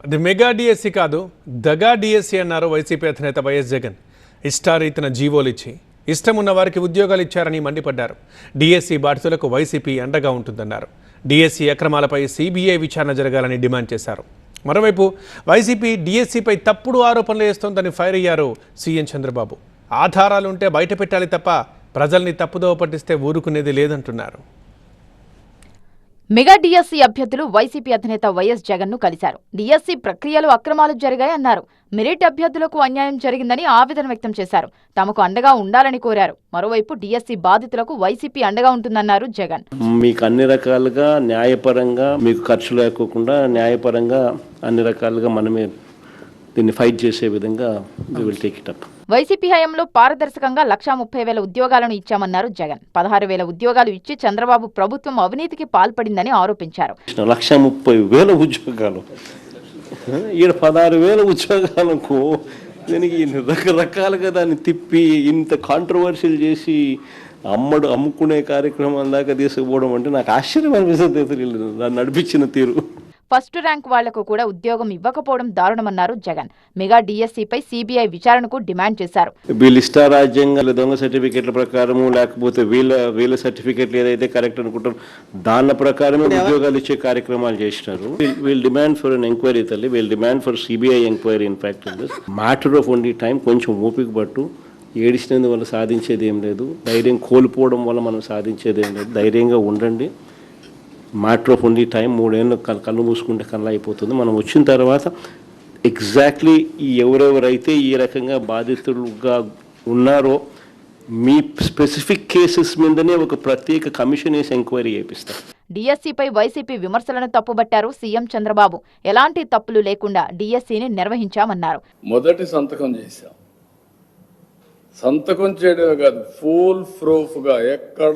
అది mega DSC కాదు, దగా డిఎస్సి అన్నారు వైసీపీ అధినేత వైఎస్ జగన్. ఇష్టారీతిన జీవోలు ఇచ్చి ఇష్టం ఉన్న వారికి ఉద్యోగాలు ఇచ్చారని మండిపడ్డారు. డిఎస్సి బాధితులకు వైసీపీ అండగా ఉంటుందన్నారు. డిఎస్సి అక్రమాలపై సిబిఐ విచారణ జరగాలని డిమాండ్ చేశారు. మరోవైపు వైసీపీ డిఎస్సిపై తప్పుడు ఆరోపణలు చేస్తోందని ఫైర్ అయ్యారు సీఎం చంద్రబాబు. ఆధారాలుంటే బయట పెట్టాలి తప్ప ప్రజల్ని తప్పుదోవ పట్టిస్తే ఊరుకునేది లేదంటున్నారు. మెగా డిఎస్సి అభ్యర్థులు వైసీపీ అధినేత వైఎస్ జగన్ ను కలిశారు. డిఎస్సి ప్రక్రియలో అక్రమాలు జరిగాయన్నారు. మెరిట్ అభ్యర్థులకు అన్యాయం జరిగిందని ఆవేదన వ్యక్తం చేశారు. తమకు అండగా ఉండాలని కోరారు. మరోవైపు డిఎస్సి బాధితులకు వైసీపీ అండగా ఉంటుందన్నారు జగన్. మీకు అన్ని రకాలుగా న్యాయపరంగా మీకు ఖర్చు లేకోకుండా న్యాయపరంగా అన్ని రకాలుగా మనమే దీన్ని ఫైట్ చేసే విధంగా we will take it up. YCP హయాంలో పారదర్శకంగా 1,30,000 ఉద్యోగాలను ఇచ్చామన్నారు జగన్. 16,000 ఉద్యోగాలు ఇచ్చి చంద్రబాబు ప్రభుత్వం అవినీతికి పాల్పడిందని ఆరోపించారు. 1,30,000 ఉద్యోగాలు, ఈడ 16,000 ఉద్యోగాలకు దీనికి రకరకాలుగా దాన్ని తిప్పి ఇంత కాంట్రవర్షియల్ చేసి అమ్ముకునే కార్యక్రమం దాకా తీసుకుపోవడం అంటే నాకు ఆశ్చర్యం అనిపిస్తుంది. దాన్ని నడిపించిన తీరు. ఫస్ట్ ర్యాంక్ వాళ్లకు కూడా ఉద్యోగం ఇవ్వకపోవడం దారుణమన్నారు జగన్. మెగా డిఎస్సిపై సిబిఐ విచారణకు డిమాండ్ చేశారు. వీళ్ళు ఇష్టారాజ్యంగా దొంగ సర్టిఫికెట్ల ప్రకారము లేకపోతే వీళ్ళ సర్టిఫికెట్లు ఏదైతే కరెక్ట్ అనుకుంటారో దాని ప్రకారమే ఉద్యోగాలు ఇచ్చే కార్యక్రమాలు చేసినారు. We'll demand for an enquiry తల్లి, we'll demand for CBI enquiry. In fact matter of only time. కొంచెం ఓపిక పట్టు. ఏడిచినందు వల్ల సాధించేది ఏం లేదు. ధైర్యం కోల్పోవడం వల్ల మనం సాధించేది ఏం లేదు. ధైర్యంగా ఉండండి. Matter of only time. 3 ఏళ్ళు కళ్ళు మూసుకుంటే కళ్ళు అయిపోతుంది. మనం వచ్చిన తర్వాత ఎగ్జాక్ట్లీ ఎవరెవరైతే ఈ రకంగా బాధితులుగా ఉన్నారో మీ స్పెసిఫిక్ కేసెస్ మీదనే ఒక ప్రత్యేక కమిషన్ వేసి ఎంక్వైరీ చేపిస్తారు. డిఎస్సిపై వైసీపీ విమర్శలను తప్పుబట్టారు సీఎం చంద్రబాబు. ఎలాంటి తప్పులు లేకుండా డిఎస్సిని నిర్వహించామన్నారు. మొదటి సంతకం చేశాం. సంతకం చేయడమే కాదు, ఫుల్ ప్రూఫ్గా ఎక్కడ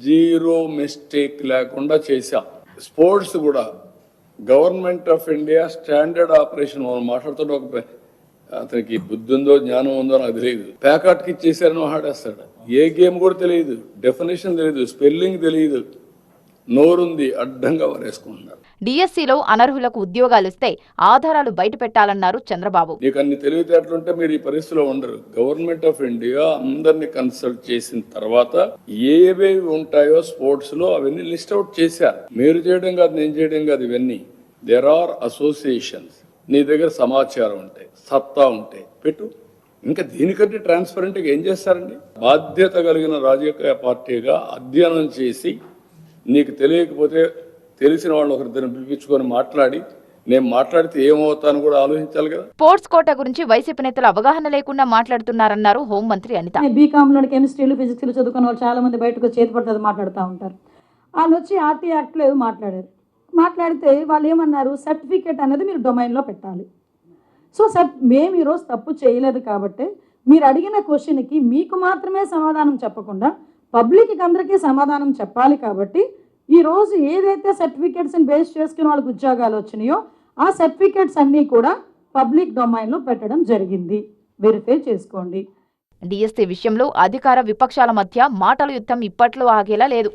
జీరో మిస్టేక్ లేకుండా చేశాం. స్పోర్ట్స్ కూడా government of India standard operation మనం మాట్లాడుతుంటే ఒక అతనికి బుద్ధి ఉందో జ్ఞానం ఉందో నాకు తెలియదు. ప్యాకాట్కి ఇచ్చేసారని ఆడేస్తాడు. ఏ గేమ్ కూడా తెలియదు, డెఫినేషన్ తెలియదు, స్పెల్లింగ్ తెలియదు, నోరుంది అడ్డంగా వారేసుకుంటున్నారు. డిఎస్సిలో అనర్హులకు ఉద్యోగాలు ఇస్తే ఆధారాలు బయట పెట్టాలన్నారు చంద్రబాబు. మీకు అన్ని తెలివితేటలుంటే మీరు ఈ పరిస్థితిలో ఉండరు. గవర్నమెంట్ ఆఫ్ ఇండియా అందరినీ కన్సల్ట్ చేసిన తర్వాత ఏవేవి ఉంటాయో స్పోర్ట్స్ లో అవన్నీ లిస్ట్ అవుట్ చేశారు. మీరు చేయడం కాదు, నేను చేయడం కాదు. ఇవన్నీ దేర్ ఆర్ అసోసియేషన్స్. నీ దగ్గర సమాచారం ఉంటే, సత్తా ఉంటే పెట్టు. ఇంకా దీనికంటే ట్రాన్స్పరెంట్గా ఏం చేస్తారండి? బాధ్యత కలిగిన రాజకీయ పార్టీగా అధ్యయనం చేసి నీకు తెలియకపోతే తెలిసిన వాళ్ళు ఒకరిద్దరిని పిలిపించుకొని మాట్లాడి నేను మాట్లాడితే ఏమవుతాను కూడా ఆలోచించాలి కదా. స్పోర్ట్స్ కోటా గురించి వైసీపీ నేతలు అవగాహన లేకుండా మాట్లాడుతున్నారన్నారు హోంమంత్రి అనిత. బీకాంలో కెమిస్ట్రీలు ఫిజిక్స్లు చదువుకున్న వాళ్ళు చాలా మంది బయటకు చేతి పడుతుంది మాట్లాడుతూ ఉంటారు. వాళ్ళు వచ్చి ఆర్టీ యాక్ట్లో ఏదో మాట్లాడితే వాళ్ళు ఏమన్నారు, సర్టిఫికేట్ అనేది మీరు డొమైన్లో పెట్టాలి. సో మేము ఈరోజు తప్పు చేయలేదు కాబట్టి మీరు అడిగిన క్వశ్చన్కి మీకు మాత్రమే సమాధానం చెప్పకుండా పబ్లిక్కి అందరికీ సమాధానం చెప్పాలి. కాబట్టి ఈరోజు ఏదైతే సర్టిఫికేట్స్ని బేస్ చేసుకుని వాళ్ళకి ఉద్యోగాలు వచ్చినాయో ఆ సర్టిఫికేట్స్ అన్నీ కూడా పబ్లిక్ డొమైన్లో పెట్టడం జరిగింది. వెరిఫై చేసుకోండి. డిఎస్సి విషయంలో అధికార విపక్షాల మధ్య మాటల యుద్ధం ఇప్పట్లో ఆగేలా లేదు.